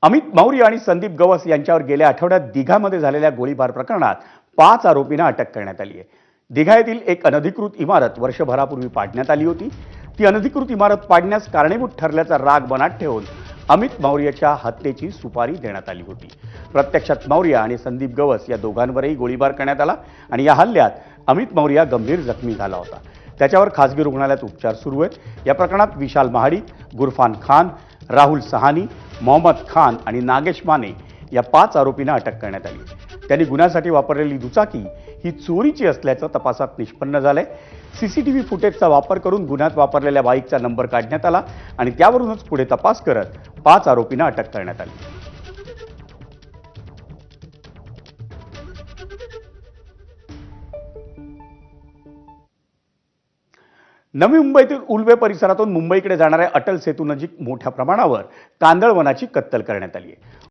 अमित मौर्य आणि संदीप गवस यांच्यावर गेल्या आठवड्यात दिघामध्ये झालेल्या गोळीबार प्रकरणात 5 आरोपींना अटक करण्यात आली आहे। दिघा येथील एक अनधिकृत इमारत वर्षभरापूर्वी पाडण्यात आली होती। ती अनधिकृत इमारत पाडण्यास कारणीभूत ठरल्याचा राग मनात ठेवून अमित मौर्यच्या हत्येची सुपारी देण्यात आली होती। प्रत्यक्षात मौर्य आणि संदीप गवस या दोघांवरही गोळीबार करण्यात आला आणि या हल्ल्यात अमित मौर्य गंभीर जखमी झाला होता। त्याच्यावर खासगी रुग्णालयात उपचार सुरू आहेत। या प्रकरणात विशाल महाडी, गुरफान खान, राहुल सहानी, मोहम्मद खान आणि नागेश माने या 5 आरोपींना अटक करण्यात आली। त्यांनी गुन्ह्यासाठी वापरलेली दुचाकी ही चोरीची असल्याचं तपासात निष्पन्न झालंय। सीसीटीव्ही फुटेजचा वापर करून गुन्ह्यात वापरलेल्या बाईकचा नंबर काढण्यात आला आणि त्यावरूनच पुढे तपास करत 5 आरोपींना अटक करण्यात आली। नवी मुंबईतील उल्वे परिसरातून मुंबईकडे जाणाऱ्या अटल सेतू नजीक मोठ्या प्रमाणावर कांदळवनाची कत्तल करण्यात आली आहे।